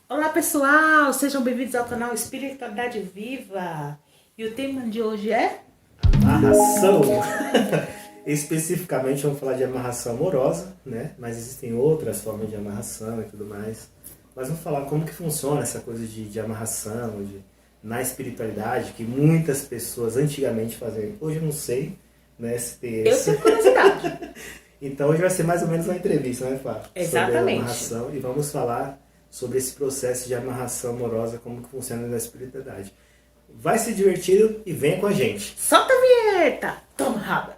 Olá pessoal, sejam bem-vindos ao canal Espiritualidade Viva. E o tema de hoje é? Amarração. Especificamente vamos falar de amarração amorosa, né? Mas existem outras formas de amarração e tudo mais. Mas vamos falar como que funciona essa coisa de amarração, na espiritualidade, que muitas pessoas antigamente faziam. Hoje eu não sei, né, se tem Eu esse. tenho curiosidade. Então hoje vai ser mais ou menos uma entrevista, né, Fábio? Sobre a Exatamente. amarração e vamos falar sobre esse processo de amarração amorosa, como que funciona na espiritualidade. Vai ser divertido e venha com a gente. Solta a vinheta! Toma, raba!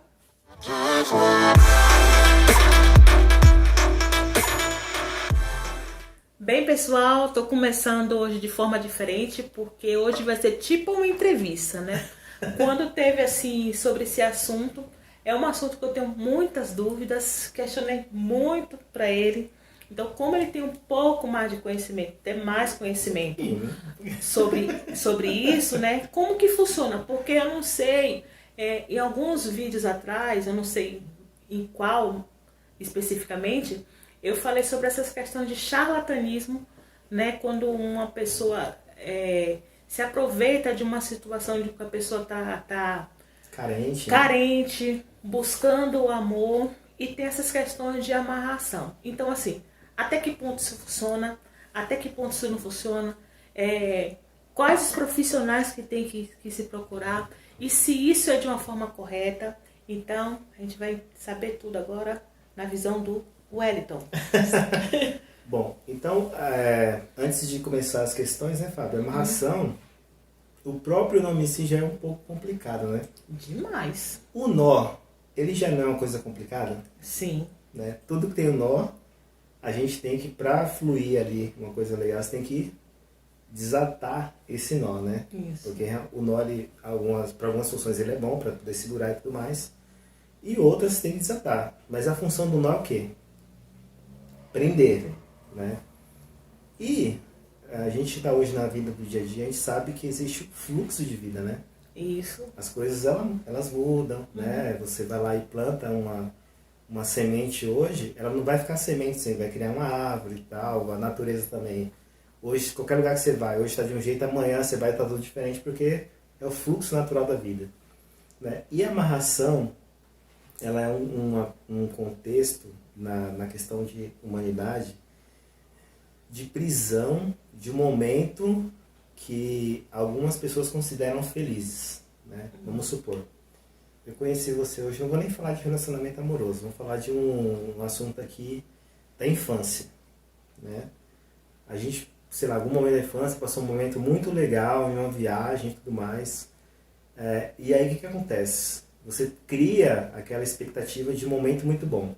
Bem pessoal, tô começando hoje de forma diferente, porque hoje vai ser tipo uma entrevista, né? Quando teve assim sobre esse assunto, é um assunto que eu tenho muitas dúvidas, questionei muito para ele. Então, como ele tem um pouco mais de conhecimento, tem mais conhecimento sobre isso, né? Como que funciona? Porque eu não sei, em alguns vídeos atrás, eu não sei em qual especificamente, eu falei sobre essas questões de charlatanismo, né? Quando uma pessoa se aproveita de uma situação de que a pessoa tá Carente. carente, buscando o amor e tem essas questões de amarração. Então, assim, até que ponto isso funciona, até que ponto isso não funciona, quais os profissionais que tem que se procurar e se isso é de uma forma correta. Então, a gente vai saber tudo agora na visão do Wellington. Bom, então, antes de começar as questões, né, Fábio? A amarração, o próprio nome em si já é um pouco complicado, né? Demais. O nó, ele já não é uma coisa complicada, Sim. né? Tudo que tem o nó, a gente tem que, pra fluir ali uma coisa legal, você tem que desatar esse nó, né? Isso. Porque o nó, para algumas funções ele é bom, para poder segurar e tudo mais, e outras tem que desatar. Mas a função do nó é o quê? Prender, né? E a gente está hoje na vida do dia a dia, a gente sabe que existe o fluxo de vida, né? Isso. As coisas elas mudam, né? Você vai lá e planta uma semente hoje, ela não vai ficar semente, você vai criar uma árvore e tal, a natureza também. Hoje, qualquer lugar que você vai, hoje está de um jeito, amanhã você vai estar tudo diferente, porque é o fluxo natural da vida, né? E a amarração, ela é um contexto na questão de humanidade, de prisão de um momento que algumas pessoas consideram felizes, né? Vamos supor, eu conheci você hoje, não vou nem falar de relacionamento amoroso, vamos falar de um assunto aqui da infância, né? A gente, sei lá, algum momento da infância passou um momento muito legal em uma viagem e tudo mais, e aí o que acontece? Você cria aquela expectativa de um momento muito bom.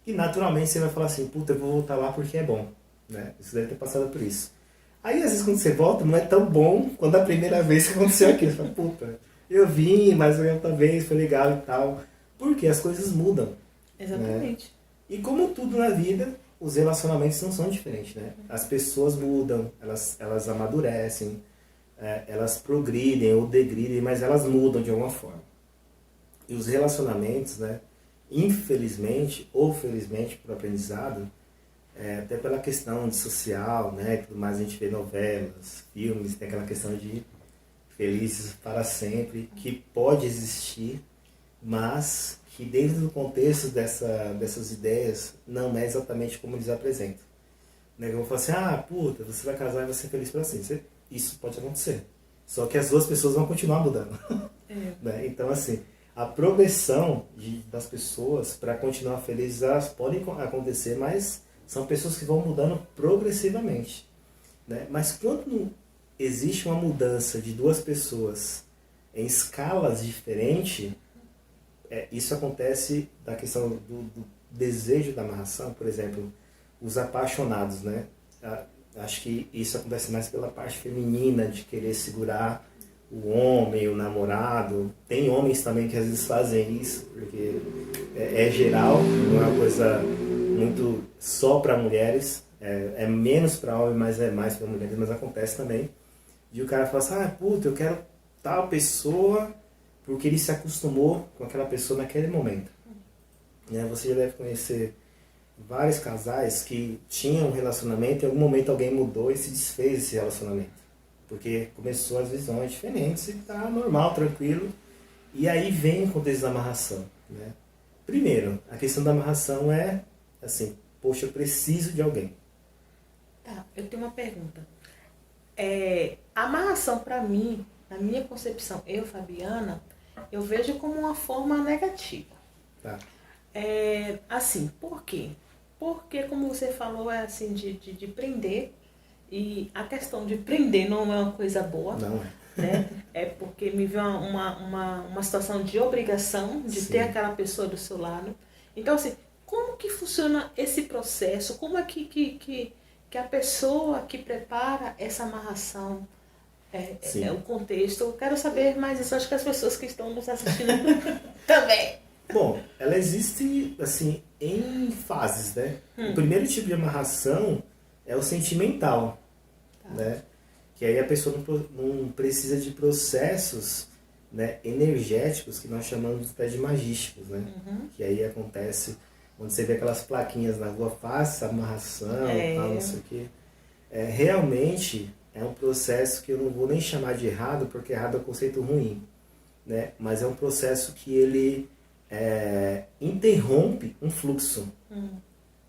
E naturalmente você vai falar assim, puta, eu vou voltar lá porque é bom, né? Você deve ter passado por isso. Aí às vezes quando você volta não é tão bom quanto a primeira vez que aconteceu aquilo. Você fala, puta, eu vim, mas outra vez foi legal e tal. Porque as coisas mudam. Exatamente. Né? E como tudo na vida, os relacionamentos não são diferentes, né? As pessoas mudam, elas amadurecem, elas progridem ou degridem, mas elas mudam de alguma forma. E os relacionamentos, né, infelizmente ou felizmente por aprendizado, até pela questão de social, né, tudo mais, a gente vê novelas, filmes, tem aquela questão de felizes para sempre, que pode existir, mas que dentro do contexto dessas ideias não é exatamente como eles apresentam. Né, eu vou falar assim, puta, você vai casar e vai ser feliz para sempre. Isso pode acontecer. Só que as duas pessoas vão continuar mudando. Né? Então, assim, a progressão das pessoas para continuar felizes, elas podem acontecer, mas são pessoas que vão mudando progressivamente. Né? Mas quando existe uma mudança de duas pessoas em escalas diferentes, isso acontece da questão do desejo da amarração, por exemplo, os apaixonados, né? Acho que isso acontece mais pela parte feminina, de querer segurar o homem, o namorado. Tem homens também que às vezes fazem isso, porque é geral, não é uma coisa muito só para mulheres, é menos para homem, mas é mais para mulheres, mas acontece também. E o cara fala assim, puta, eu quero tal pessoa, porque ele se acostumou com aquela pessoa naquele momento. Né? Você já deve conhecer vários casais que tinham um relacionamento e em algum momento alguém mudou e se desfez desse relacionamento. Porque começou as visões diferentes e tá normal, tranquilo. E aí vem o contexto da amarração, né? Primeiro, a questão da amarração é assim, poxa, eu preciso de alguém. Tá, eu tenho uma pergunta. A amarração para mim, na minha concepção, eu, Fabiana, eu vejo como uma forma negativa. Tá. Assim, por quê? Porque, como você falou, é assim, de prender. E a questão de prender não é uma coisa boa. Não é. Né? É porque me vê uma situação de obrigação de Sim. ter aquela pessoa do seu lado. Então, assim, como que funciona esse processo? Como é que a pessoa que prepara essa amarração, o contexto? Eu quero saber mais isso. Acho que as pessoas que estão nos assistindo também. Bom, ela existe, assim, em fases, né? O primeiro tipo de amarração é o sentimental, né? Que aí a pessoa não precisa de processos, né, energéticos que nós chamamos até de magísticos, né? Que aí acontece, quando você vê aquelas plaquinhas na rua, faça amarração, tal, não sei o quê. Realmente é um processo que eu não vou nem chamar de errado, porque errado é um conceito ruim, né? Mas é um processo que ele interrompe um fluxo.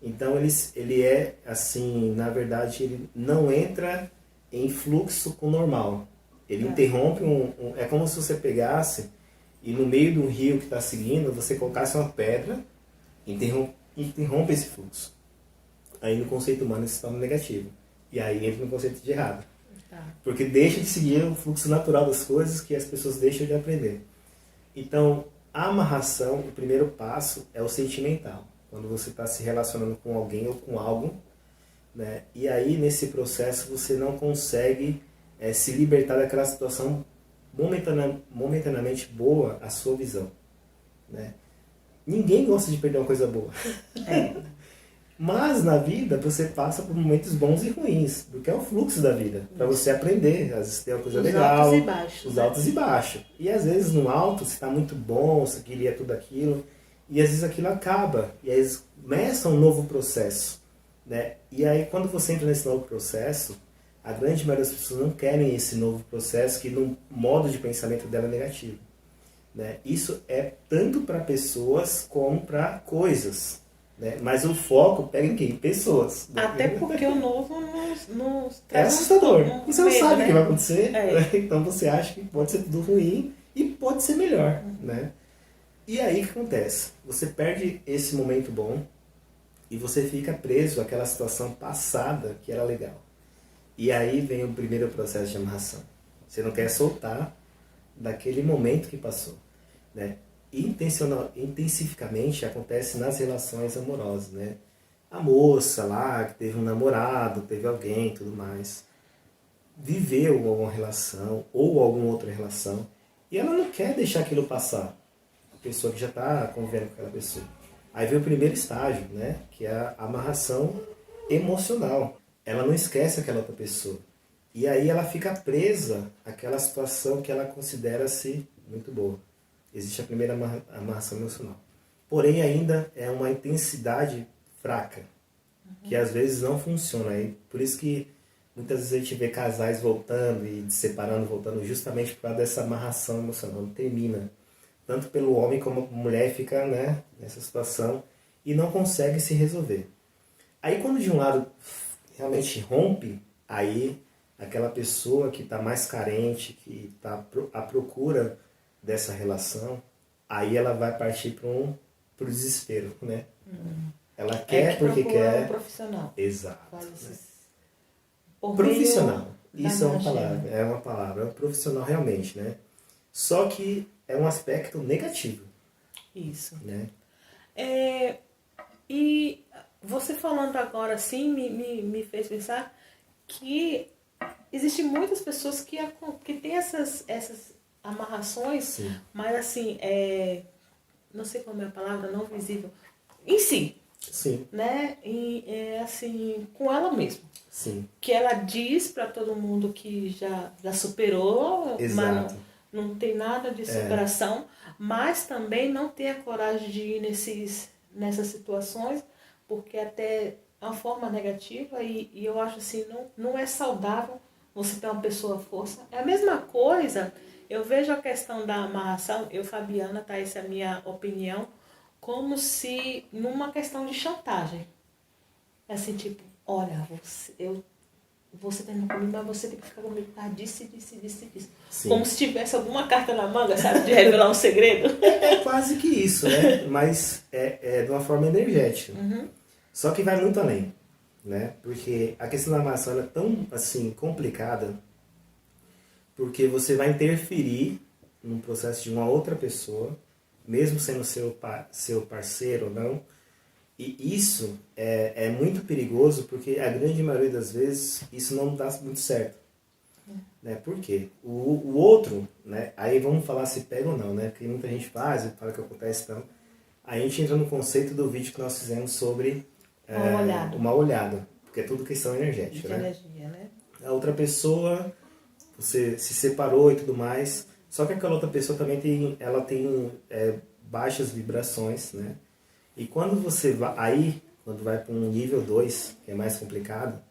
Então ele é assim, na verdade ele não entra em fluxo com o normal. Ele interrompe é como se você pegasse e no meio de um rio que está seguindo, você colocasse uma pedra, interrompe esse fluxo. Aí no conceito humano isso se torna negativo. E aí entra no conceito de errado. Porque deixa de seguir o fluxo natural das coisas que as pessoas deixam de aprender. Então, a amarração, o primeiro passo é o sentimental. Quando você está se relacionando com alguém ou com algo, né? E aí nesse processo você não consegue se libertar daquela situação momentaneamente boa à sua visão, né? Ninguém gosta de perder uma coisa boa. Mas na vida você passa por momentos bons e ruins, porque é o fluxo da vida, para você aprender. Às vezes tem uma coisa legal, altos e baixos, os altos e baixos. E às vezes no alto você está muito bom, você queria tudo aquilo, e às vezes aquilo acaba, e aí começa um novo processo, né? E aí quando você entra nesse novo processo, a grande maioria das pessoas não querem esse novo processo, que no modo de pensamento dela é negativo, né? Isso é tanto para pessoas como para coisas. Né? Mas o foco pega em quem? Pessoas. Né? Até porque o novo nos é assustador. Você não sabe o que vai acontecer. É. Né? Então você acha que pode ser tudo ruim e pode ser melhor. Né? E aí o que acontece? Você perde esse momento bom e você fica preso àquela situação passada que era legal. E aí vem o primeiro processo de amarração. Você não quer soltar daquele momento que passou. Né? Intensificamente acontece nas relações amorosas, né? A moça lá que teve um namorado, teve alguém, tudo mais, viveu alguma relação ou alguma outra relação e ela não quer deixar aquilo passar. A pessoa que já está convivendo com aquela pessoa. Aí vem o primeiro estágio, né? Que é a amarração emocional. Ela não esquece aquela outra pessoa. E aí ela fica presa àquela situação que ela considera-se muito boa. Existe a primeira amarração emocional. Porém, ainda é uma intensidade fraca, que às vezes não funciona. E por isso que muitas vezes a gente vê casais voltando e se separando, voltando, justamente por causa dessa amarração emocional. Não termina. Tanto pelo homem como a mulher fica, né, nessa situação e não consegue se resolver. Aí quando de um lado realmente rompe, aí aquela pessoa que está mais carente, que está à procura dessa relação, aí ela vai partir para o desespero, né? Ela quer porque quer. Um profissional. Exato. Né? Profissional. Isso é uma palavra, é um profissional realmente, né? Só que é um aspecto negativo. Isso. Né? E você falando agora assim me fez pensar que existem muitas pessoas que têm essas amarrações, sim, mas assim, não sei como é a palavra, não visível, em si. Sim. Né? E assim, com ela mesma. Sim. Que ela diz para todo mundo que já superou, exato, mas não tem nada de superação, mas também não tem a coragem de ir nessas situações, porque até é uma forma negativa e eu acho assim, não é saudável você ter uma pessoa força. É a mesma coisa, eu vejo a questão da amarração, eu, Fabiana, tá? Essa é a minha opinião, como se numa questão de chantagem. Assim, tipo, olha, você terminou comigo, mas você tem que ficar comigo por causa disso, disso, disso, disso. Sim. Como se tivesse alguma carta na manga, sabe? De revelar um segredo. É quase que isso, né? Mas é de uma forma energética. Só que vai muito além, né? Porque a questão da amarração ela é tão, assim, complicada, porque você vai interferir no processo de uma outra pessoa, mesmo sendo seu parceiro ou não. E isso é muito perigoso, porque a grande maioria das vezes isso não dá muito certo. Né? Por quê? O outro, né? Aí vamos falar se pega ou não, né? Porque muita gente faz e fala que acontece, então. Aí a gente entra no conceito do vídeo que nós fizemos sobre o mal olhado, porque é tudo questão energética, De né? energia, né? A outra pessoa, você se separou e tudo mais, só que aquela outra pessoa também tem baixas vibrações, né? E quando você vai, quando vai para um nível 2, que é mais complicado,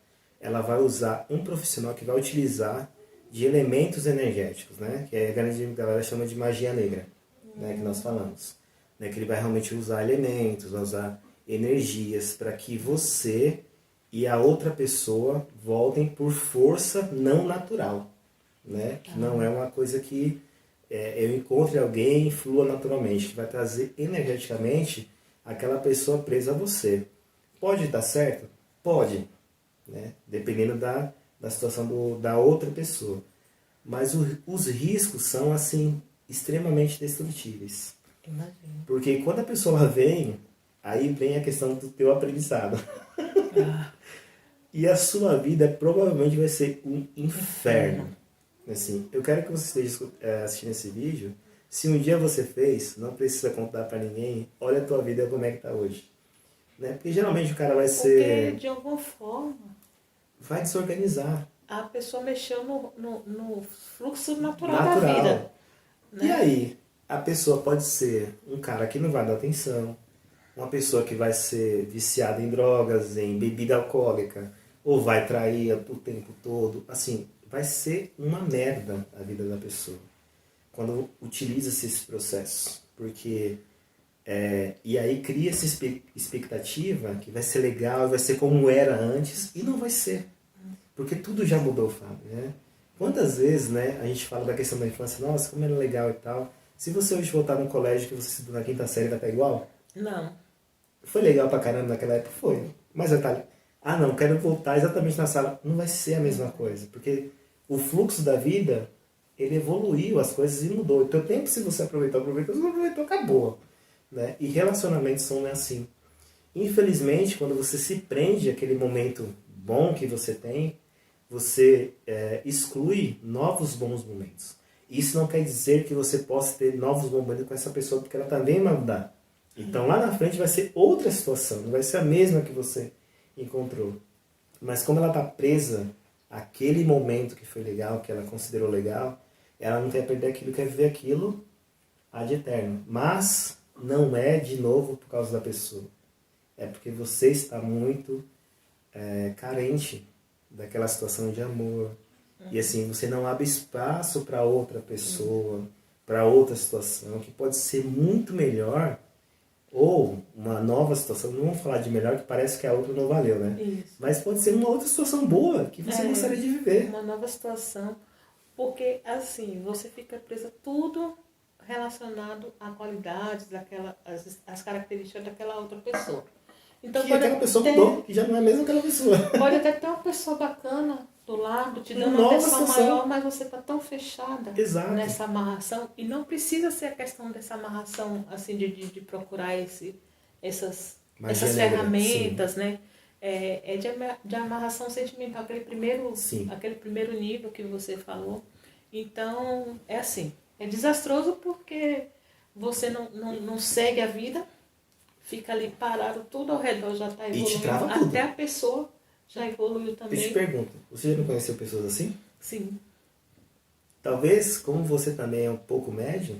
ela vai usar um profissional que vai utilizar de elementos energéticos, né? Que a galera chama de magia negra, né? Que nós falamos. Né? Que ele vai realmente usar elementos, vai usar energias para que você e a outra pessoa voltem por força não natural, né? Que não é uma coisa que eu encontre alguém e flua naturalmente, que vai trazer energeticamente aquela pessoa presa a você. Pode dar certo? Pode, né? Dependendo da situação da outra pessoa. Mas os riscos são, assim, extremamente destrutíveis. Imagina. Porque quando a pessoa vem, aí vem a questão do teu aprendizado. E a sua vida provavelmente vai ser um inferno. Assim, eu quero que você esteja assistindo esse vídeo. Se um dia você fez, não precisa contar pra ninguém, olha a tua vida como é que tá hoje. Né? Porque geralmente o cara vai ser... Porque, de alguma forma, vai desorganizar. a pessoa mexeu no fluxo natural da vida. Né? E aí, a pessoa pode ser um cara que não vai dar atenção, uma pessoa que vai ser viciada em drogas, em bebida alcoólica, ou vai trair o tempo todo. Assim, vai ser uma merda a vida da pessoa quando utiliza-se esse processo. Porque... e aí cria essa expectativa que vai ser legal, vai ser como era antes, e não vai ser. Porque tudo já mudou, Fábio, né? Quantas vezes, né, a gente fala da questão da infância, nossa, como era legal e tal. Se você hoje voltar no colégio que você estudou na quinta série, vai estar igual? Não. Foi legal pra caramba naquela época? Foi. Mas vai estar... Ah, não, quero voltar exatamente na sala. Não vai ser a mesma coisa. Porque o fluxo da vida, ele evoluiu, as coisas e mudou. Então, o tempo, se você aproveitou, se não aproveitou, acabou. Né? E relacionamentos são assim. Infelizmente, quando você se prende àquele momento bom que você tem, você exclui novos bons momentos. Isso não quer dizer que você possa ter novos momentos com essa pessoa, porque ela também vai mudar. Então lá na frente vai ser outra situação, não vai ser a mesma que você encontrou. Mas como ela está presa àquele momento que foi legal, que ela considerou legal, ela não quer perder aquilo, quer viver aquilo ad eterno. Mas não é de novo por causa da pessoa. É porque você está muito carente daquela situação de amor. E assim, você não abre espaço para outra pessoa, para outra situação, que pode ser muito melhor, ou uma nova situação, não vamos falar de melhor, que parece que a outra não valeu, né? Isso. Mas pode ser uma outra situação boa, que você gostaria de viver. Uma nova situação, porque assim, você fica presa tudo relacionado a qualidades, as características daquela outra pessoa. Então, que aquela pessoa mudou, que já não é mesmo aquela pessoa. Pode até ter uma pessoa bacana do lado, te dando uma Nova atenção situação. maior, mas você está tão fechada Exato. nessa amarração. E não precisa ser a questão dessa amarração, assim, de procurar essas ferramentas, né? De amarração sentimental, aquele primeiro nível que você falou. Então, é assim, é desastroso porque você não segue a vida, fica ali parado, tudo ao redor já está evoluindo, até a pessoa já evoluiu também. Eu te pergunto, você já não conheceu pessoas assim? Sim. Talvez, como você também é um pouco médium,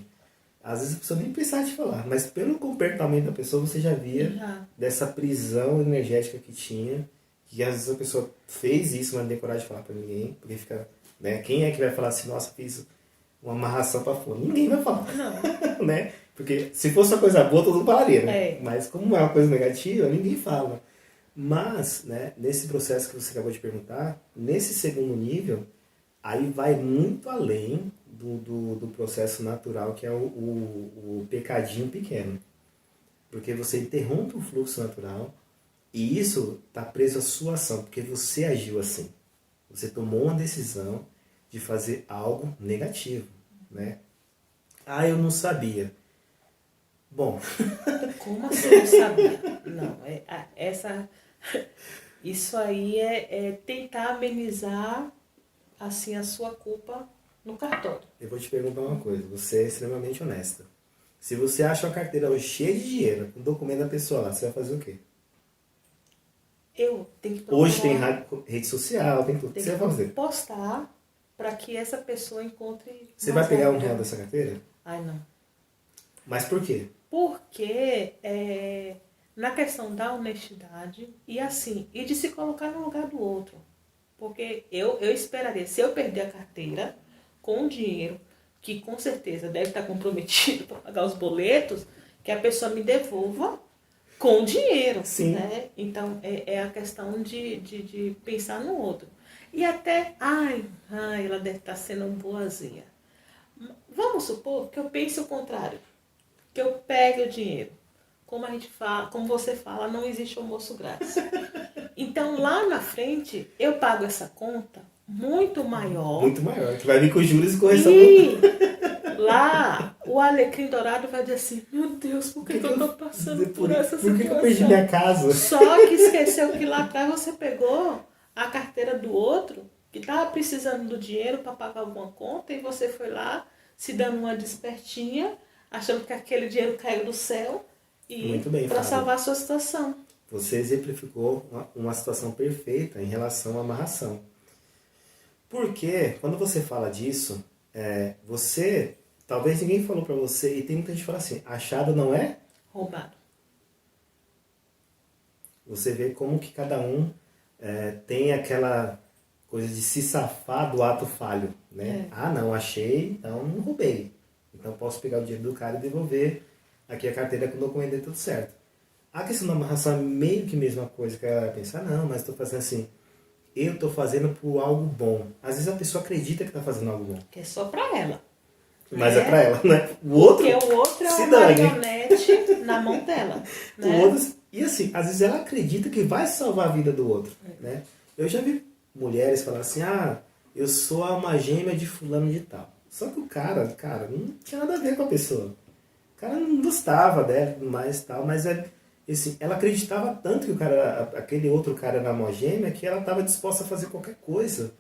às vezes a pessoa nem precisava te falar, mas pelo comportamento da pessoa você já via dessa prisão energética que tinha, que às vezes a pessoa fez isso, mas não tem coragem de falar pra ninguém, porque fica, né, quem é que vai falar assim, nossa, fiz uma amarração pra fora? Ninguém vai falar, Não. né? Porque se fosse uma coisa boa, todo mundo falaria, né? É. Mas como é uma coisa negativa, ninguém fala. Mas, né, nesse processo que você acabou de perguntar, nesse segundo nível, aí vai muito além do processo natural, que é o pecadinho pequeno. Porque você interrompe o fluxo natural e isso está preso à sua ação, porque você agiu assim. Você tomou uma decisão de fazer algo negativo, né? Ah, eu não sabia. Bom... Como assim não sabia? Não, isso aí é tentar amenizar assim a sua culpa no cartório. Eu vou te perguntar uma coisa, você é extremamente honesta. Se você acha uma carteira hoje cheia de dinheiro, um documento da pessoa lá, você vai fazer o quê? Eu tenho que procurar, hoje tem rede social, tem tudo. O que você vai fazer? Postar para que essa pessoa encontre... Você vai pegar um real dessa carteira? Ai, não. Mas por quê? Porque na questão da honestidade e assim, e de se colocar no lugar do outro. Porque eu esperaria, se eu perder a carteira com dinheiro, que com certeza deve estar comprometido para pagar os boletos, que a pessoa me devolva com dinheiro. Sim. Né? Então é a questão de pensar no outro. E até, ela deve estar sendo boazinha. Vamos supor que eu pense o contrário. Que eu pegue o dinheiro. Como a gente fala, como você fala, não existe almoço grátis. Então lá na frente eu pago essa conta muito maior. Muito maior, que vai vir com juros e correção. E lá o alecrim dourado vai dizer assim, meu Deus, por que eu tô passando por essa situação? Por que eu perdi minha casa? Só que esqueceu que lá atrás você pegou a carteira do outro, que estava precisando do dinheiro para pagar alguma conta, e você foi lá se dando uma despertinha, achando que aquele dinheiro caiu do céu e para salvar a sua situação. Você exemplificou uma situação perfeita em relação à amarração. Porque quando você fala disso, você, talvez ninguém falou para você, e tem muita gente que fala assim, achado não é? Roubado. Você vê como que cada um tem aquela coisa de se safar do ato falho, né? Ah, não, achei, então não roubei. Então posso pegar o dinheiro do cara e devolver aqui a carteira com o documento e tudo certo. A questão da amarração é meio que a mesma coisa, que ela pensa, não, mas estou fazendo assim, eu estou fazendo por algo bom. Às vezes a pessoa acredita que está fazendo algo bom. Que é só para ela. Mas é para ela, né? O outro, porque o outro é uma marionete na mão dela. Né? O outro, e assim, às vezes ela acredita que vai salvar a vida do outro. Né? Eu já vi mulheres falar assim, eu sou a alma gêmea de fulano de tal. Só que o cara, não tinha nada a ver com a pessoa. O cara não gostava dela e tudo mais e tal, mas assim, ela acreditava tanto que aquele outro cara era alma gêmea, que ela estava disposta a fazer qualquer coisa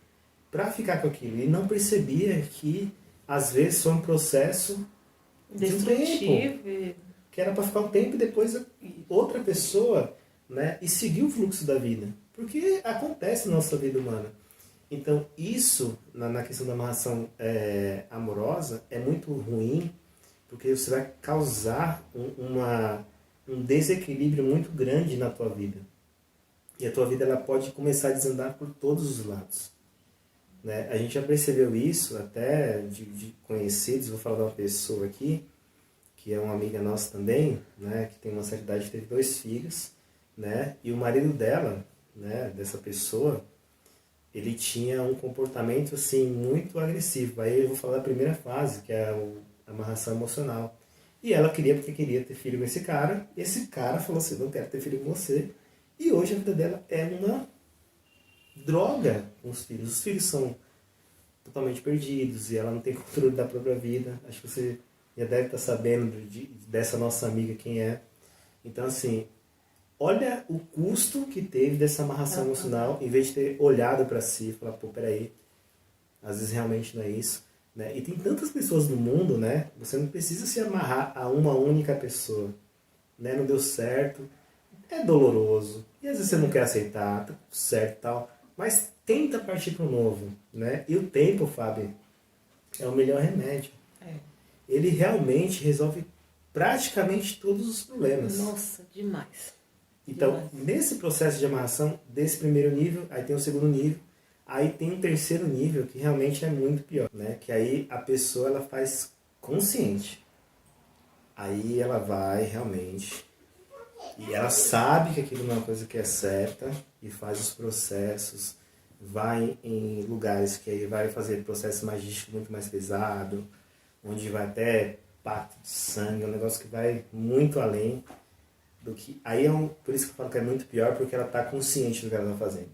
para ficar com aquilo. E não percebia que, às vezes, foi um processo destrutivo. Que era para ficar um tempo e depois outra pessoa, né, e seguir o fluxo da vida. Porque acontece na nossa vida humana. Então, isso, na questão da amarração amorosa, é muito ruim, porque você vai causar um desequilíbrio muito grande na tua vida. E a tua vida ela pode começar a desandar por todos os lados. Né? A gente já percebeu isso até de conhecidos, vou falar de uma pessoa aqui, que é uma amiga nossa também, né, que tem uma certa idade, teve 2 filhos, né, e o marido dela, né, dessa pessoa, ele tinha um comportamento assim muito agressivo. Aí eu vou falar da primeira fase, que é a amarração emocional. E ela porque queria ter filho com esse cara, e esse cara falou assim, não quero ter filho com você, e hoje a vida dela é uma droga com os filhos. Os filhos são totalmente perdidos, e ela não tem controle da própria vida. Acho que você já deve estar sabendo dessa nossa amiga quem é. Então, assim, olha o custo que teve dessa amarração emocional, em vez de ter olhado para si e falar, pô, peraí, às vezes realmente não é isso. Né? E tem tantas pessoas no mundo, né? Você não precisa se amarrar a uma única pessoa. Né? Não deu certo, é doloroso, e às vezes você não quer aceitar, tá certo e tal, mas tenta partir para o novo. Né? E o tempo, Fábio, é o melhor remédio. ele realmente resolve praticamente todos os problemas. Nossa, demais. Então, nesse processo de amarração, desse primeiro nível, aí tem o segundo nível, aí tem um terceiro nível que realmente é muito pior, né? Que aí a pessoa ela faz consciente. Aí ela vai realmente e ela sabe que aquilo não é uma coisa que é certa e faz os processos, vai em lugares que aí vai fazer processo magístico muito mais pesado, onde vai até pacto de sangue, um negócio que vai muito além do que... Aí por isso que eu falo que é muito pior, porque ela está consciente do que ela está fazendo.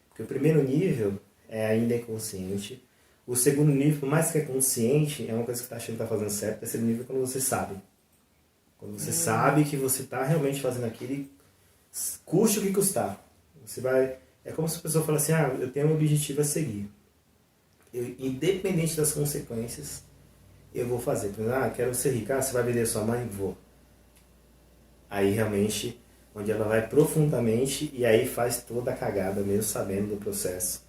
Porque o primeiro nível é ainda inconsciente. O segundo nível, por mais que é consciente, é uma coisa que está achando que está fazendo certo. O terceiro nível é quando você sabe. Quando você sabe que você está realmente fazendo aquilo, custe o que custar. Você vai... É como se a pessoa falasse assim, eu tenho um objetivo a seguir. Independente das consequências, eu vou fazer. Por exemplo, quero ser rica, você vai vender sua mãe? Vou. Aí realmente, onde ela vai profundamente e aí faz toda a cagada, mesmo sabendo do processo.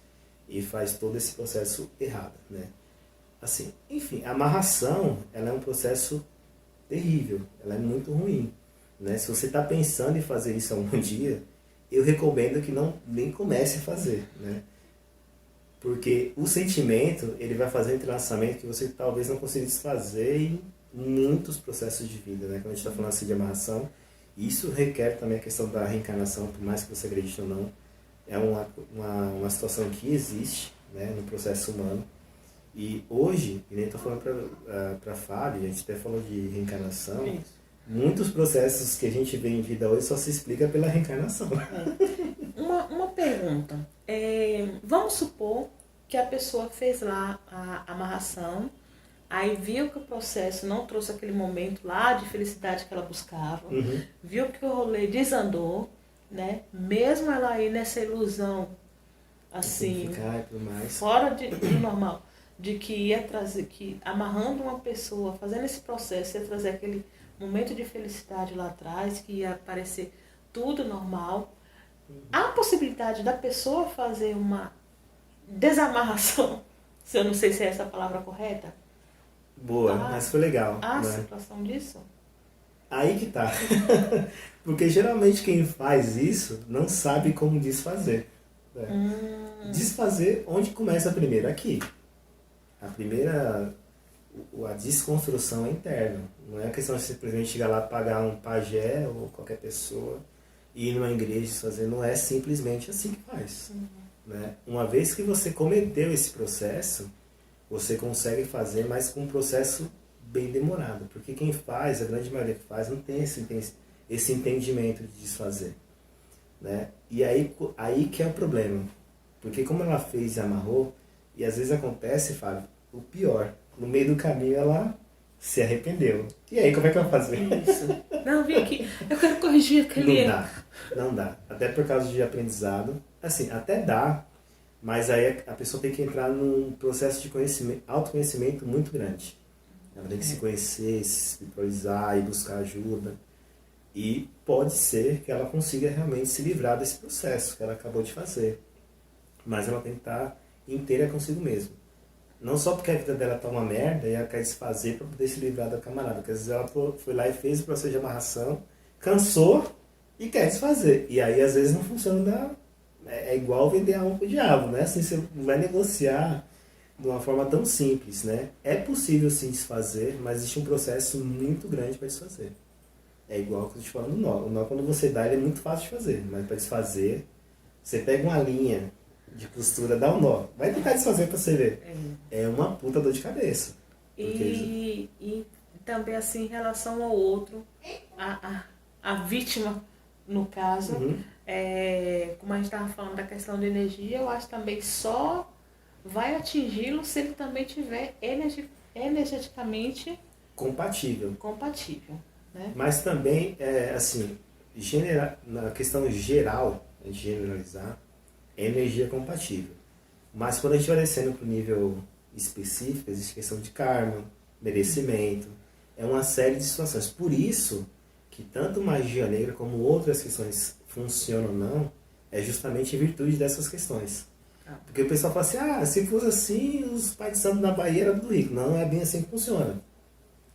E faz todo esse processo errado, né? Assim, enfim, a amarração, ela é um processo terrível, ela é muito ruim, né? Se você está pensando em fazer isso algum dia, eu recomendo que nem comece a fazer, né? Porque o sentimento, ele vai fazer um entrelaçamento que você talvez não consiga desfazer em muitos processos de vida, né? Quando a gente está falando assim de amarração, isso requer também a questão da reencarnação, por mais que você acredite ou não, é uma situação que existe, né, no processo humano. E hoje, e nem estou falando para a Fábio, a gente até falou de reencarnação, isso. Muitos processos que a gente vê em vida hoje só se explica pela reencarnação. Uma pergunta. Vamos supor que a pessoa fez lá a amarração, aí viu que o processo não trouxe aquele momento lá de felicidade que ela buscava, viu que o rolê desandou, né? Mesmo ela aí nessa ilusão, assim, fora do normal, de que ia trazer, que amarrando uma pessoa, fazendo esse processo, ia trazer aquele momento de felicidade lá atrás, que ia parecer tudo normal. Há a possibilidade da pessoa fazer uma desamarração, se eu não sei se é essa a palavra correta. Boa, mas foi legal. Há situação disso? Aí que tá. Porque geralmente quem faz isso não sabe como desfazer. Né? Desfazer, onde começa primeiro? Aqui. A desconstrução é interna. Não é questão de simplesmente chegar lá, pagar um pajé ou qualquer pessoa e ir numa igreja fazer. Não é simplesmente assim que faz. Né? Uma vez que você cometeu esse processo, você consegue fazer, mas com um processo bem demorado. Porque quem faz, a grande maioria que faz, não tem esse entendimento de desfazer. Né? E aí que é o problema. Porque como ela fez e amarrou, e às vezes acontece, Fábio, o pior. No meio do caminho ela se arrependeu. E aí, como é que ela vai fazer? Isso. Não, vim aqui. Eu quero corrigir aquele erro. Não dá. Até por causa de aprendizado. Assim, até dá, mas aí a pessoa tem que entrar num processo de autoconhecimento muito grande. Ela tem que se conhecer, se espiritualizar e buscar ajuda. E pode ser que ela consiga realmente se livrar desse processo que ela acabou de fazer. Mas ela tem que estar inteira consigo mesma. Não só porque a vida dela tá uma merda e ela quer desfazer para poder se livrar da camarada. Porque às vezes ela foi lá e fez o processo de amarração, cansou e quer desfazer. E aí às vezes não funciona. É igual vender a alma pro diabo, né? Assim, você não vai negociar de uma forma tão simples, né? É possível sim desfazer, mas existe um processo muito grande para desfazer. É igual que eu estou te falando do nó. O nó, quando você dá, ele é muito fácil de fazer. Mas para desfazer, você pega uma linha de costura, dá um nó. Vai tentar desfazer para você ver. É uma puta dor de cabeça. E também assim, em relação ao outro, a vítima, no caso, como a gente estava falando da questão de energia, eu acho também só vai atingi-lo se ele também tiver energeticamente compatível. Né? Mas também, assim, na questão geral, de generalizar, é energia compatível. Mas quando a gente vai descendo para o nível específico, existe questão de karma, merecimento, é uma série de situações. Por isso que tanto magia negra como outras questões funcionam ou não, é justamente em virtude dessas questões. Porque o pessoal fala assim, se fosse assim, os pais de santo na Bahia eram tudo rico. Não é bem assim que funciona.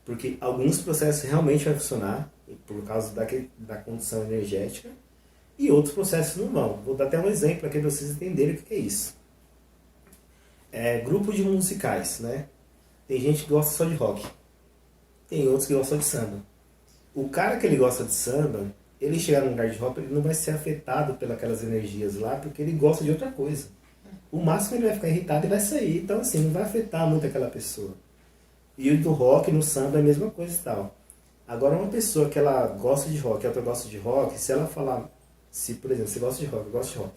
Porque alguns processos realmente vão funcionar por causa da condição energética e outros processos não vão. Vou dar até um exemplo aqui para vocês entenderem o que é isso. Grupo de musicais, né? Tem gente que gosta só de rock, tem outros que gostam de samba. O cara que ele gosta de samba, ele chegar num lugar de rock, ele não vai ser afetado pelas energias lá, porque ele gosta de outra coisa. O máximo ele vai ficar irritado e vai sair. Então, assim, não vai afetar muito aquela pessoa. E o do rock, no samba, é a mesma coisa e tal. Agora, uma pessoa que ela gosta de rock, a outra gosta de rock, se ela falar... Se, por exemplo, você gosta de rock, eu gosto de rock.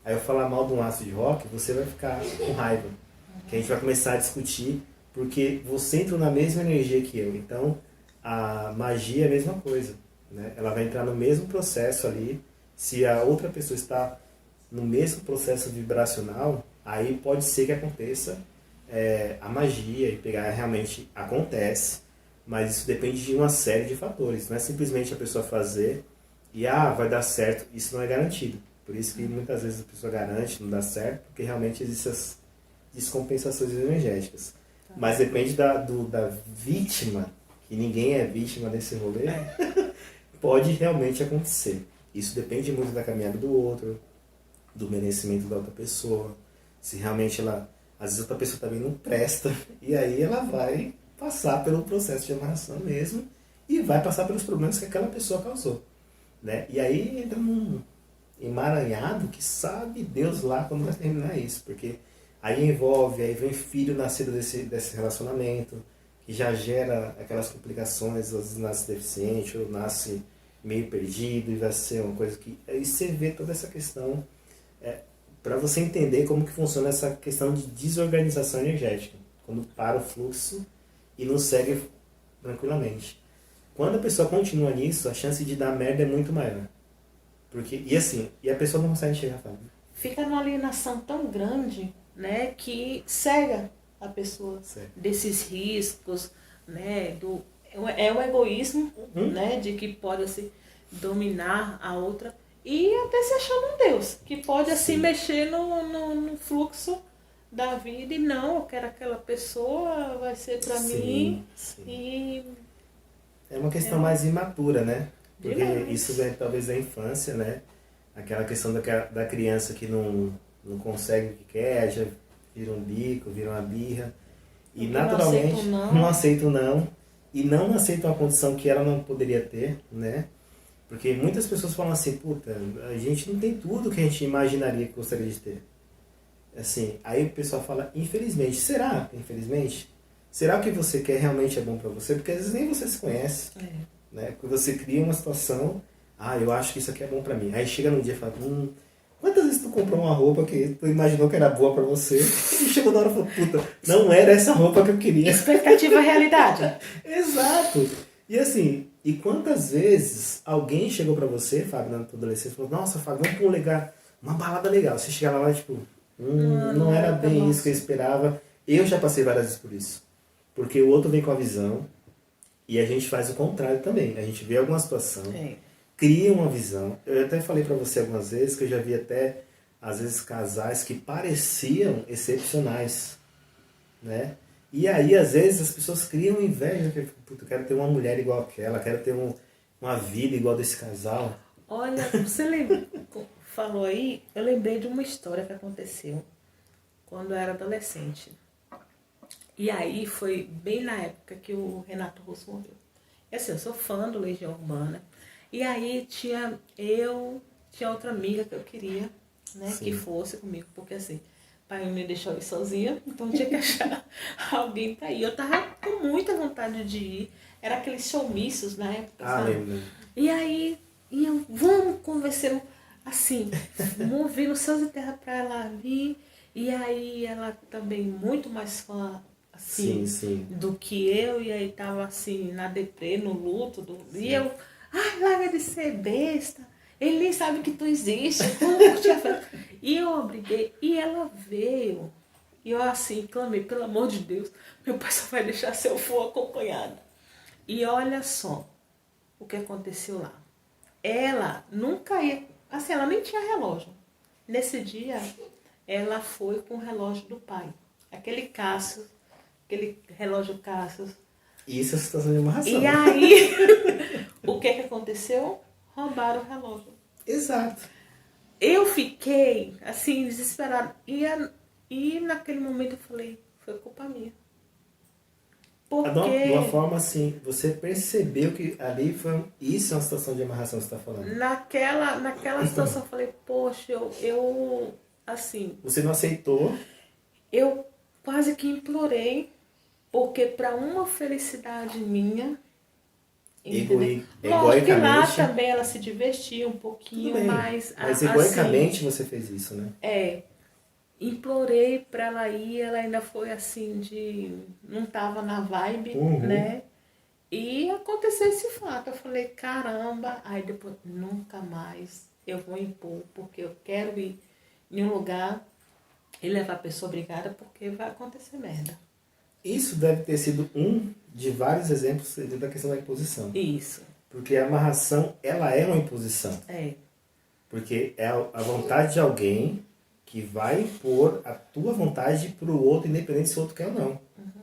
Aí eu falar mal de um aço de rock, você vai ficar com raiva. Que a gente vai começar a discutir, porque você entra na mesma energia que eu. Então, a magia é a mesma coisa, né? Ela vai entrar no mesmo processo ali. Se a outra pessoa está no mesmo processo vibracional, aí pode ser que aconteça a magia e pegar, realmente acontece, mas isso depende de uma série de fatores. Não é simplesmente a pessoa fazer e vai dar certo. Isso não é garantido. Por isso que muitas vezes a pessoa garante, não dá certo, porque realmente existem as descompensações energéticas. Mas depende da vítima, que ninguém é vítima desse rolê, pode realmente acontecer. Isso depende muito da caminhada do outro, do merecimento da outra pessoa, se realmente ela... Às vezes outra pessoa também não presta, e aí ela vai passar pelo processo de amarração mesmo, e vai passar pelos problemas que aquela pessoa causou, né? E aí entra num emaranhado que sabe Deus lá quando vai terminar isso, porque aí envolve, aí vem filho nascido desse relacionamento, que já gera aquelas complicações, às vezes nasce deficiente, ou nasce meio perdido, e vai ser uma coisa que... Aí você vê toda essa questão, para você entender como que funciona essa questão de desorganização energética, quando para o fluxo e não segue tranquilamente. Quando a pessoa continua nisso, a chance de dar merda é muito maior. Porque, e a pessoa não consegue enxergar, Fábio. Fica numa alienação tão grande, né, que cega a pessoa desses riscos, né, é o egoísmo, né, de que pode assim, dominar a outra e até se achando um Deus, que pode assim mexer no fluxo da vida e não, eu quero aquela pessoa, vai ser pra mim. E é uma questão mais imatura, né? Porque demais. isso vem talvez da infância, né? Aquela questão da criança que não consegue o que quer, já vira um bico, vira uma birra. E naturalmente não aceita o não. E não aceita uma condição que ela não poderia ter, né? Porque muitas pessoas falam assim, puta, a gente não tem tudo que a gente imaginaria que gostaria de ter. Assim, aí o pessoal fala, infelizmente. Será? Infelizmente? Será que o que você quer realmente é bom pra você? Porque às vezes nem você se conhece. Né? Porque você cria uma situação, eu acho que isso aqui é bom pra mim. Aí chega no dia e fala, quantas vezes tu comprou uma roupa que tu imaginou que era boa pra você e chegou na hora e falou, puta, não era essa roupa que eu queria. Expectativa realidade. Exato. E assim, e quantas vezes alguém chegou pra você, Fábio, na tua adolescência, e falou, nossa, Fábio, vamos pra uma balada legal. Você chega lá, tipo, não era bem isso que eu esperava. Eu já passei várias vezes por isso. Porque o outro vem com a visão e a gente faz o contrário também. A gente vê alguma situação, cria uma visão. Eu até falei pra você algumas vezes que eu já vi até, às vezes, casais que pareciam excepcionais, né? E aí, às vezes, as pessoas criam inveja. Puta, eu quero ter uma mulher igual aquela, quero ter uma vida igual desse casal. Olha, você falou aí, eu lembrei de uma história que aconteceu quando eu era adolescente. E aí foi bem na época que o Renato Russo morreu. E assim, eu sou fã do Legião Urbana. E aí tinha outra amiga que eu queria, né, que fosse comigo, porque assim, pai me deixou ir sozinha, então tinha que achar alguém pra ir. Eu tava com muita vontade de ir. Era aqueles showmícios na época, sabe? Lembro. E aí, vamos conversar, assim, movendo céus e terra pra ela vir. E aí ela também muito mais fã, assim, do que eu. E aí tava assim, na deprê, no luto. E eu, larga de ser besta. Ele nem sabe que tu existe. E eu obriguei. E ela veio. E eu assim, clamei, pelo amor de Deus, meu pai só vai deixar se eu for acompanhada. E olha só o que aconteceu lá. Ela nunca ia... Assim, ela nem tinha relógio. Nesse dia, ela foi com o relógio do pai. Aquele relógio Casio, Isso é a situação de amarração. E aí, o que aconteceu? Roubaram o relógio. Exato. Eu fiquei, assim, desesperada. E naquele momento eu falei, foi culpa minha. De uma Porque forma assim, você percebeu que ali foi. Isso é uma situação de amarração que você está falando. naquela situação eu falei, poxa, assim, Você não aceitou. eu quase que implorei, porque para uma felicidade minha, entendeu? Lógico que lá Egoicamente. também ela se divertia um Tudo pouquinho, bem. mas Mas assim, egoicamente você fez isso, né? implorei para ela ir, ela ainda foi assim de não tava na vibe, Uhum. né? E aconteceu esse fato. Eu falei, caramba, aí depois nunca mais eu vou impor, porque eu quero ir em um lugar e levar a pessoa obrigada, porque vai acontecer merda. Isso deve ter sido um de vários exemplos da questão da imposição. Isso. Porque a amarração, ela é uma imposição. É. Porque é a vontade de alguém que vai impor a tua vontade para o outro, independente se o outro quer ou não. Uhum.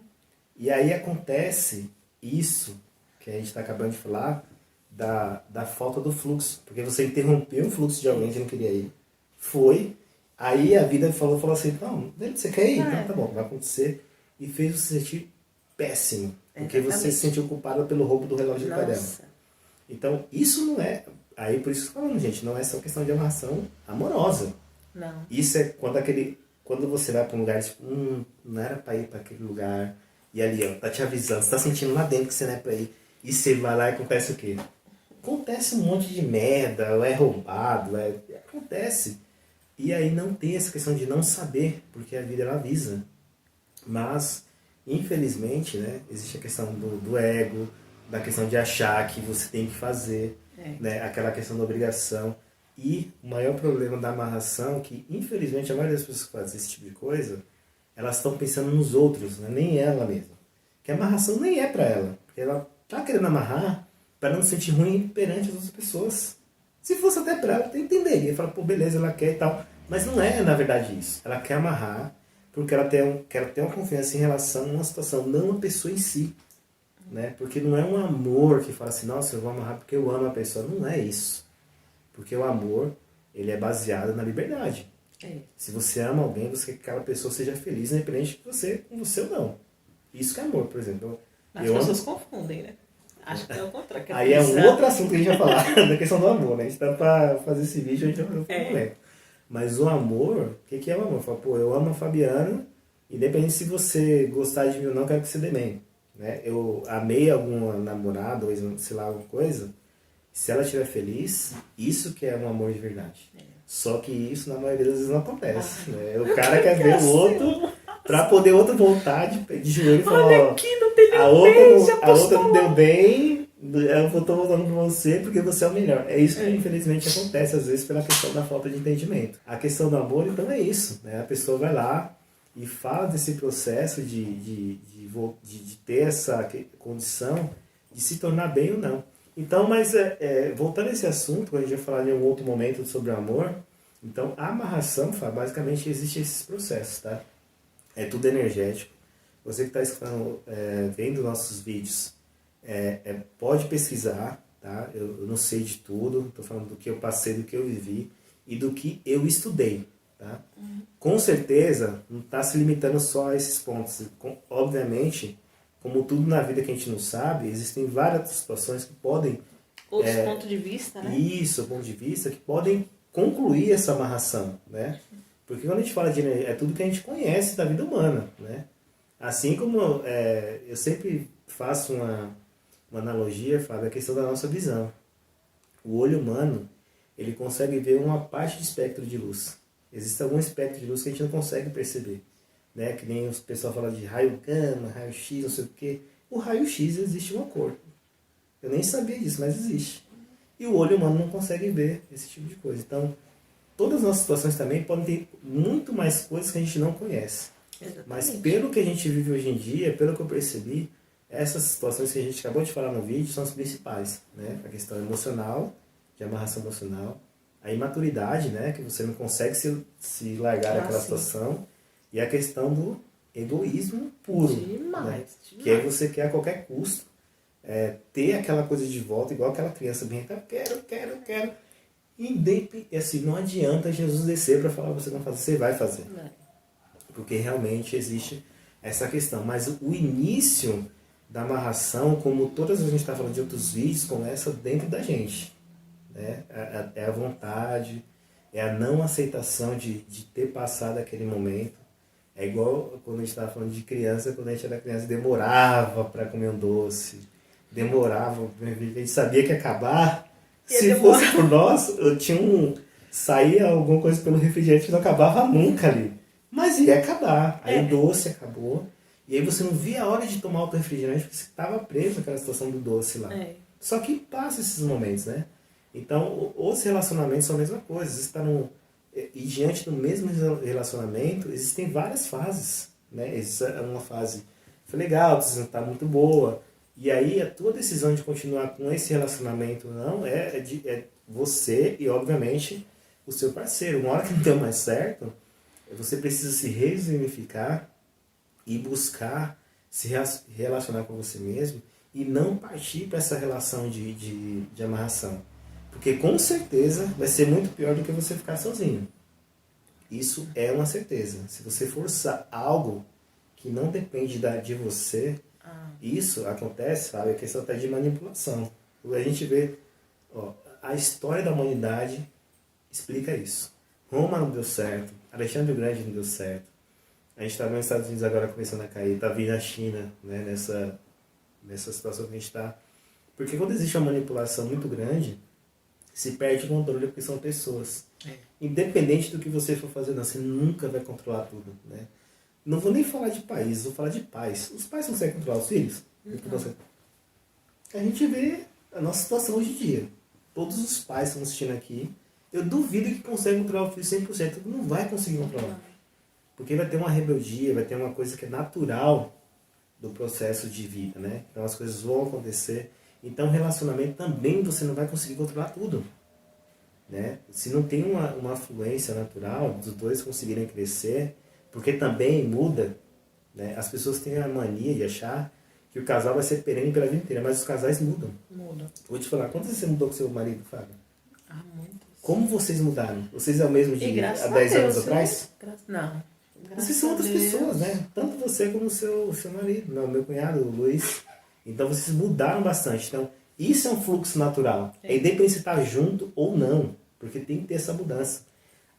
E aí acontece isso que a gente está acabando de falar, da falta do fluxo. Porque você interrompeu o fluxo de alguém que não queria ir. Foi. Aí a vida falou assim, não, você quer ir? Então tá bom, vai acontecer. E fez você se sentir péssimo. Porque você se sentiu culpada pelo roubo do relógio do pai dela. Então, isso não é... Aí, por isso que eu tô falando, gente, não é só questão de amarração amorosa. Não. Isso é quando você vai para um lugar, tipo, não era para ir para aquele lugar. E ali, ó, tá te avisando, você tá sentindo lá dentro que você não é para ir. E você vai lá e acontece o quê? Acontece um monte de merda, ou é roubado, acontece. E aí não tem essa questão de não saber, porque a vida ela avisa. Mas, infelizmente, né, existe a questão do ego, da questão de achar que você tem que fazer, né, aquela questão da obrigação. E o maior problema da amarração é que, infelizmente, a maioria das pessoas que fazem esse tipo de coisa, elas estão pensando nos outros, né, nem ela mesma. Que a amarração nem é para ela, porque ela tá querendo amarrar para não se sentir ruim perante as outras pessoas. Se fosse até para ela, eu entenderia, falar, pô, beleza, ela quer e tal. Mas não é, na verdade, isso. Ela quer amarrar porque ela quer ter uma confiança em relação a uma situação, não a pessoa em si. Né? Porque não é um amor que fala assim, nossa, eu vou amarrar porque eu amo a pessoa. Não é isso. Porque o amor, ele é baseado na liberdade. Se você ama alguém, você quer que aquela pessoa seja feliz, independente de você com você ou não. Isso que é amor, por exemplo. As pessoas confundem, né? Acho que é o contrário. Aí é um outro assunto que a gente vai falar, da questão do amor, né? A gente tá pra fazer esse vídeo, a gente vai fazer um momento. Mas o amor, o que é o amor? Fala, pô, eu amo a Fabiana, independente se você gostar de mim ou não, eu quero que você dê bem. Né? Eu amei alguma namorada, ou sei lá, alguma coisa, se ela estiver feliz, isso que é um amor de verdade. Só que isso, na maioria das vezes, não acontece. Né? O cara quer ver o outro, pra poder o outro voltar de joelho e falar, olha aqui, não tem a outra não deu bem, eu tô voltando pra você porque você é o melhor. É isso que infelizmente acontece às vezes pela questão da falta de entendimento. A questão do amor, então, é isso. Né? A pessoa vai lá e fala desse processo de ter essa condição de se tornar bem ou não. Então, mas voltando a esse assunto, a gente vai falar em um outro momento sobre o amor. Então, a amarração, basicamente, existe esses processos, tá? É tudo energético. Você que está escutando, vendo nossos vídeos, pode pesquisar, tá? Eu não sei de tudo, estou falando do que eu passei, do que eu vivi e do que eu estudei, tá? Com certeza, não está se limitando só a esses pontos. Obviamente, como tudo na vida que a gente não sabe, existem várias situações que podem... Outros pontos de vista, né? Isso, ponto de vista, que podem concluir essa amarração, né? Porque quando a gente fala de energia, é tudo que a gente conhece da vida humana, né? Assim como eu sempre faço uma analogia, Fábio, da questão da nossa visão. O olho humano, ele consegue ver uma parte de espectro de luz. Existe algum espectro de luz que a gente não consegue perceber. Né? Que nem o pessoal fala de raio gama, raio X, não sei o quê. O raio X existe uma cor. Eu nem sabia disso, mas existe. E o olho humano não consegue ver esse tipo de coisa. Então, todas as nossas situações também podem ter muito mais coisas que a gente não conhece. Exatamente. Mas pelo que a gente vive hoje em dia, pelo que eu percebi, essas situações que a gente acabou de falar no vídeo são as principais. Né? A questão emocional, de amarração emocional, a imaturidade, né? Que você não consegue se largar daquela situação, e a questão do egoísmo puro. Demais, Né? demais. Que aí você quer a qualquer custo ter aquela coisa de volta, igual aquela criança bem, quero. E assim, não adianta Jesus descer para falar você não fazer, você vai fazer. Porque realmente existe essa questão. Mas o início da amarração, como todas a gente está falando de outros vídeos, começa dentro da gente. Né? É a vontade, é a não aceitação de ter passado aquele momento. É igual quando a gente estava falando de criança, quando a gente era criança, demorava para comer um doce. Demorava, a gente sabia que ia acabar. Se fosse por nós, eu tinha saía alguma coisa pelo refrigerante que não acabava nunca ali. Mas ia acabar. Aí o doce acabou. E aí você não via a hora de tomar o refrigerante porque você estava preso naquela situação do doce lá. Só que passa esses momentos, né? Então, os relacionamentos são a mesma coisa. Você está e diante do mesmo relacionamento, existem várias fases. Né? Existe uma fase foi legal, a decisão está muito boa. E aí a tua decisão de continuar com esse relacionamento não é você e, obviamente, o seu parceiro. Uma hora que não deu mais certo, você precisa se resignificar e buscar se relacionar com você mesmo e não partir para essa relação de amarração. Porque com certeza vai ser muito pior do que você ficar sozinho. Isso é uma certeza. Se você forçar algo que não depende de você, isso acontece, sabe? É questão até de manipulação. A gente vê, a história da humanidade explica isso. Roma não deu certo, Alexandre o Grande não deu certo. A gente está nos Estados Unidos agora começando a cair, está vindo a China, né, nessa situação que a gente está. Porque quando existe uma manipulação muito grande, se perde o controle porque são pessoas. Independente do que você for fazer, não, você nunca vai controlar tudo. Né? Não vou nem falar de país, vou falar de pais. Os pais conseguem controlar os filhos? A gente vê a nossa situação hoje em dia. Todos os pais que estão assistindo aqui, eu duvido que conseguem controlar o filho 100%. Não vai conseguir controlar. Porque vai ter uma rebeldia, vai ter uma coisa que é natural do processo de vida, né? Então as coisas vão acontecer. Então relacionamento também você não vai conseguir controlar tudo. Né? Se não tem uma fluência natural dos dois conseguirem crescer, porque também muda, né? As pessoas têm a mania de achar que o casal vai ser perene pela vida inteira, mas os casais mudam. Vou te falar, quantas vezes você mudou com seu marido, Fábio? Muitas. Como vocês mudaram? Vocês é o mesmo de há 10 anos atrás? Não. Vocês são outras pessoas, né? Tanto você como o seu marido, meu cunhado, o Luiz. Então vocês mudaram bastante. Então, isso é um fluxo natural. É independente se está junto ou não, porque tem que ter essa mudança.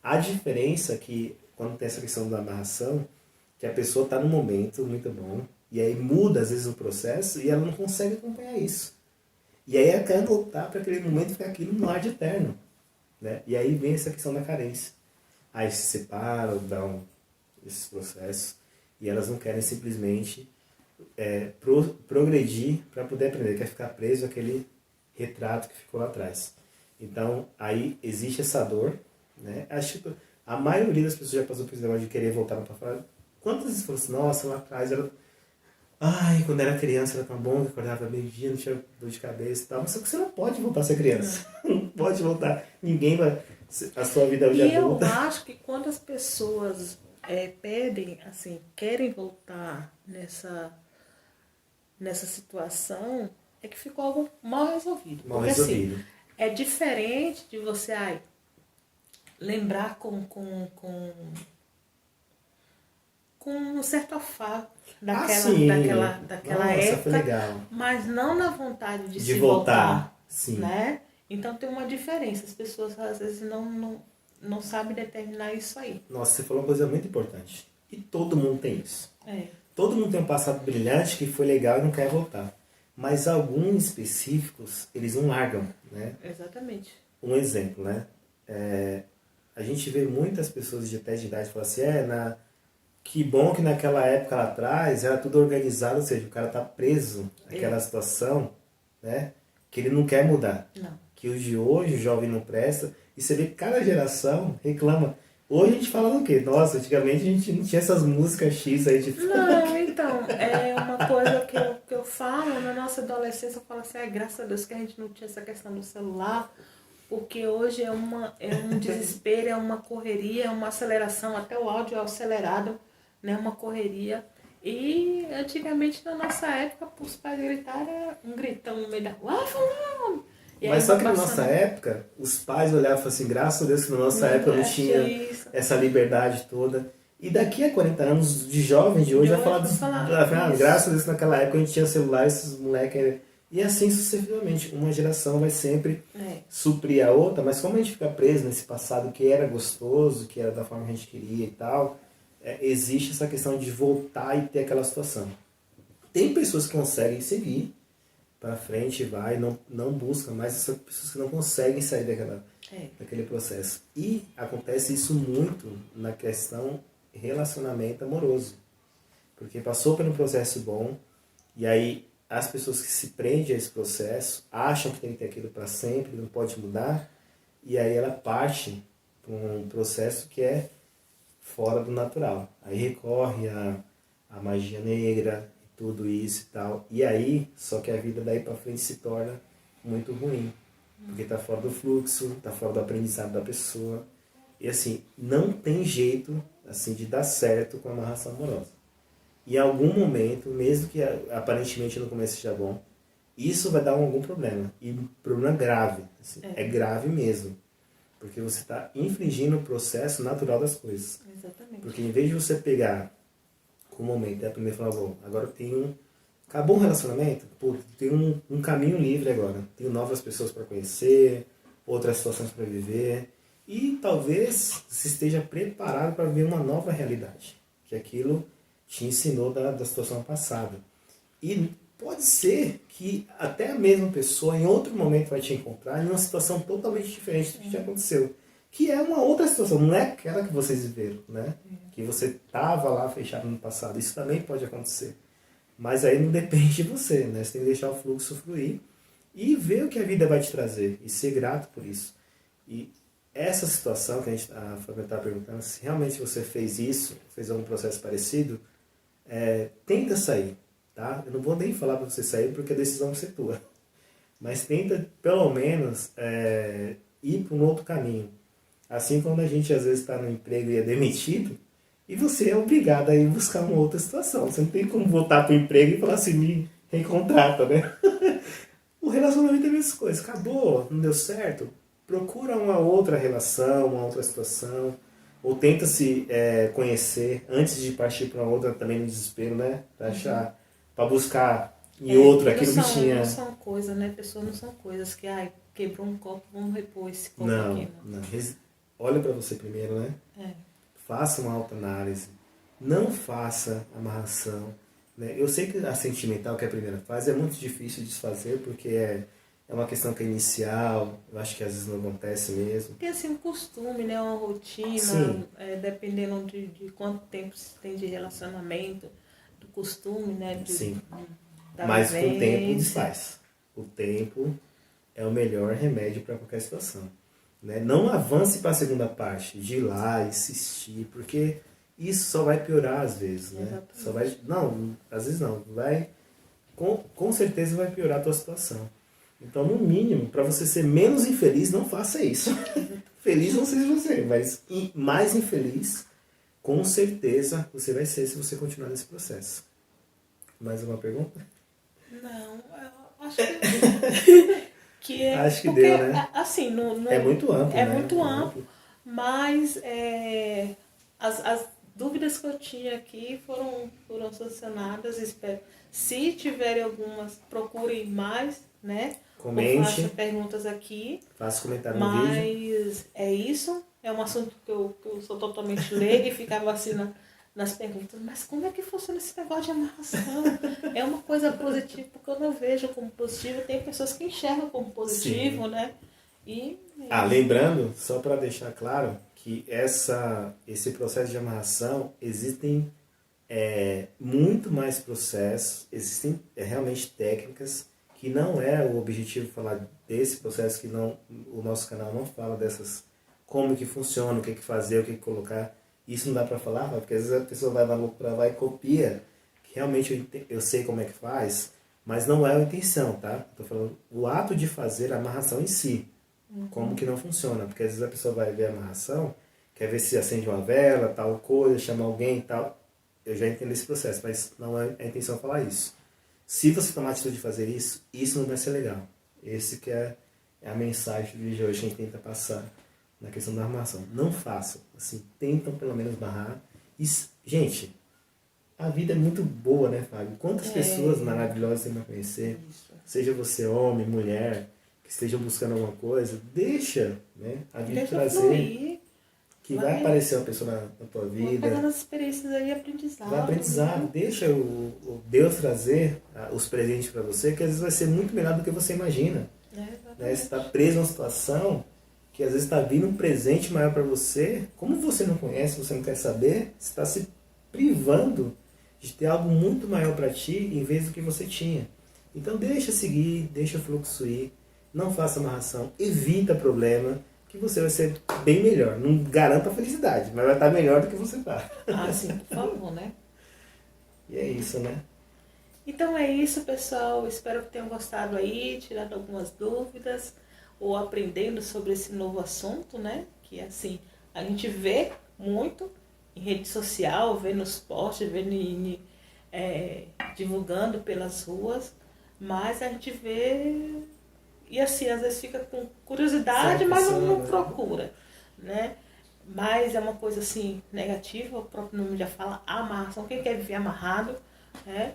A diferença é que, quando tem essa questão da amarração, que a pessoa está num momento muito bom, e aí muda às vezes o processo, e ela não consegue acompanhar isso. E aí ela quer voltar para aquele momento e ficar aquilo no ar de eterno. Né? E aí vem essa questão da carência. Aí se separam, dão esses processos, e elas não querem simplesmente progredir para poder aprender, quer ficar preso àquele retrato que ficou lá atrás. Então, aí existe essa dor, né? Acho que a maioria das pessoas já passou por esse negócio de querer voltar para fora. Quantas vezes falou assim, nossa, lá atrás era... Ai, quando era criança era tão bom, que acordava meio-dia, não tinha dor de cabeça e tal. Mas só que você não pode voltar a ser criança. Não pode voltar. Ninguém vai... A sua vida hoje é adulta. E eu acho que quando as pessoas pedem, assim, querem voltar nessa situação, é que ficou algo mal resolvido. Porque resolvido. Assim, é diferente de você lembrar com um certo afago daquela Nossa, época, foi legal. mas não na vontade de se voltar. Sim. Né? Então tem uma diferença. As pessoas às vezes não sabem determinar isso aí. Nossa, você falou uma coisa muito importante. E todo mundo tem isso. Todo mundo tem um passado brilhante que foi legal e não quer voltar. Mas alguns específicos, eles não largam, né? Exatamente. Um exemplo, né? A gente vê muitas pessoas de até de idade falar assim, que bom que naquela época lá atrás era tudo organizado, ou seja, o cara tá preso naquela situação, né? Que ele não quer mudar. Não. Que os de hoje, o jovem não presta. E você vê que cada geração reclama. Hoje a gente fala do quê? Nossa, antigamente a gente não tinha essas músicas X aí de... Não, então, é uma coisa que eu falo, na nossa adolescência eu falo assim, graças a Deus que a gente não tinha essa questão do celular, porque hoje é um desespero, é uma correria, é uma aceleração, até o áudio é acelerado, né? Uma correria. E antigamente, na nossa época, os pais gritaram, era um gritão no meio da rua, fulano! E Mas aí só que na passando... nossa época, os pais olhavam e falavam assim, graças a Deus que na nossa época não tinha isso. essa liberdade toda. E daqui a 40 anos, de jovens de hoje, vai falar, graças a Deus que naquela época a gente tinha celular, esses moleques... E assim sucessivamente, uma geração vai sempre suprir a outra, mas como a gente fica preso nesse passado que era gostoso, que era da forma que a gente queria e tal, existe essa questão de voltar e ter aquela situação. Tem pessoas que conseguem seguir para frente, vai, não buscam, mas são pessoas que não conseguem sair daquele processo. E acontece isso muito na questão relacionamento amoroso. Porque passou por um processo bom, e aí as pessoas que se prendem a esse processo acham que tem que ter aquilo para sempre, não pode mudar, e aí ela parte para um processo que é fora do natural. Aí recorre à magia negra, tudo isso e tal. E aí, só que a vida daí para frente se torna muito ruim. Porque tá fora do fluxo, tá fora do aprendizado da pessoa. E assim, não tem jeito assim de dar certo com a amarração amorosa. Em algum momento, mesmo que aparentemente no começo seja bom, isso vai dar algum problema. E um problema grave. Assim, é grave mesmo. Porque você está infringindo o processo natural das coisas. Exatamente. Porque em vez de você pegar com o momento, a primeira falar, bom, agora eu tenho acabou um relacionamento, pô, tem um caminho livre agora. Tenho novas pessoas para conhecer, outras situações para viver. E talvez se esteja preparado para ver uma nova realidade. Que aquilo te ensinou da situação passada. E pode ser que até a mesma pessoa em outro momento vai te encontrar em uma situação totalmente diferente do que já aconteceu. Que é uma outra situação, não é aquela que vocês viveram, né? Que você estava lá fechado no passado. Isso também pode acontecer. Mas aí não depende de você, né? Você tem que deixar o fluxo fluir e ver o que a vida vai te trazer e ser grato por isso. E essa situação que a Fábio está perguntando, se realmente você fez isso, fez algum processo parecido, tenta sair, tá? Eu não vou nem falar para você sair porque a decisão vai ser tua. Mas tenta, pelo menos, ir para um outro caminho. Assim, quando a gente às vezes está no emprego e é demitido, e você é obrigado a ir buscar uma outra situação. Você não tem como voltar para o emprego e falar assim, me recontrata, né? O relacionamento é a mesma coisa. Acabou, não deu certo. Procura uma outra relação, uma outra situação. Ou tenta se conhecer antes de partir para outra, também no desespero, né? Para achar, para buscar em outro aquilo que tinha. Não são coisas, né? Pessoas não são coisas que, quebrou um copo, vamos repor esse copo aqui. Não. Olha para você primeiro, né? Faça uma autoanálise. Não faça amarração. Né? Eu sei que a sentimental, que é a primeira fase, é muito difícil de desfazer, porque é uma questão que é inicial, eu acho que às vezes não acontece mesmo. Porque assim, um costume, né? Uma rotina, dependendo de quanto tempo se tem de relacionamento, do costume, né? Sim. Mas com o tempo desfaz. O tempo é o melhor remédio para qualquer situação. Né? Não avance para a segunda parte, de ir lá, insistir, porque isso só vai piorar às vezes. Né? Só vai, não, às vezes não. Com certeza vai piorar a tua situação. Então, no mínimo, para você ser menos infeliz, não faça isso. Feliz não seja você, mas mais infeliz, com certeza, você vai ser se você continuar nesse processo. Mais uma pergunta? Não, eu acho que acho que porque, deu, né? Assim, é muito amplo, é né? muito amplo, mas as dúvidas que eu tinha aqui foram solucionadas. Espero. Se tiverem algumas, procurem mais, né? Comente. Ou faça perguntas aqui. Faça comentário no vídeo. Mas é isso. É um assunto que eu sou totalmente leiga e ficava assim nas perguntas. Mas como é que funciona esse negócio de amarração? É uma coisa positiva, porque eu não vejo como positivo. Tem pessoas que enxergam como positivo, Sim. né? E lembrando, só para deixar claro, que esse processo de amarração, existem muito mais processos, existem realmente técnicas, que não é o objetivo falar desse processo, que não, o nosso canal não fala dessas, como que funciona, o que fazer, o que colocar. Isso não dá para falar, porque às vezes a pessoa vai e copia, que realmente eu sei como é que faz, mas não é a intenção, tá? Tô falando o ato de fazer a amarração em si, como que não funciona, porque às vezes a pessoa vai ver a amarração, quer ver se acende uma vela, tal coisa, chama alguém e tal. eu já entendo esse processo, mas não é a intenção falar isso. Se você tomar a atitude de fazer isso, isso não vai ser legal. Esse que é a mensagem do vídeo de hoje que a gente tenta passar na questão da armação. Não façam, assim, tentam pelo menos barrar. Gente, a vida é muito boa, né, Fábio? Quantas pessoas maravilhosas tem pra conhecer, seja você homem, mulher, que estejam buscando alguma coisa, deixa, né, a vida trazer, fluir, que vai aparecer uma pessoa na tua vida. Pegando as experiências aí, aprendizado. Vai aprendizado, deixa o Deus trazer os presentes para você, que às vezes vai ser muito melhor do que você imagina. Né? Você está preso a uma situação que às vezes está vindo um presente maior para você, como você não conhece, você não quer saber, você está se privando de ter algo muito maior para ti em vez do que você tinha. Então deixa seguir, deixa o fluxo ir, não faça amarração, evita problema, que você vai ser bem melhor. Não garanta a felicidade, mas vai estar melhor do que você está. Ah, sim, por favor, né? E é isso, né? Então é isso, pessoal. Espero que tenham gostado aí, tirado algumas dúvidas, ou aprendendo sobre esse novo assunto, né? Que assim, a gente vê muito em rede social, vê nos posts, vê divulgando pelas ruas, mas a gente vê e assim, às vezes fica com curiosidade, mas não procura, né? Mas é uma coisa assim, negativa, o próprio nome já fala, amarração, quem quer viver amarrado, né?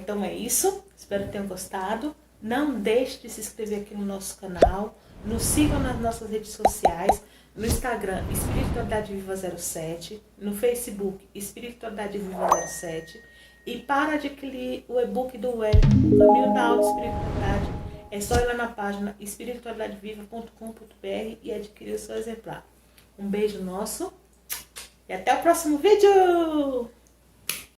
Então é isso, espero que tenham gostado. Não deixe de se inscrever aqui no nosso canal, nos sigam nas nossas redes sociais, no Instagram, Espiritualidade Viva 07, no Facebook, Espiritualidade Viva 07, e para adquirir o e-book do Wellington, Caminho da Autoespiritualidade, é só ir lá na página espiritualidadeviva.com.br e adquirir o seu exemplar. Um beijo nosso e até o próximo vídeo!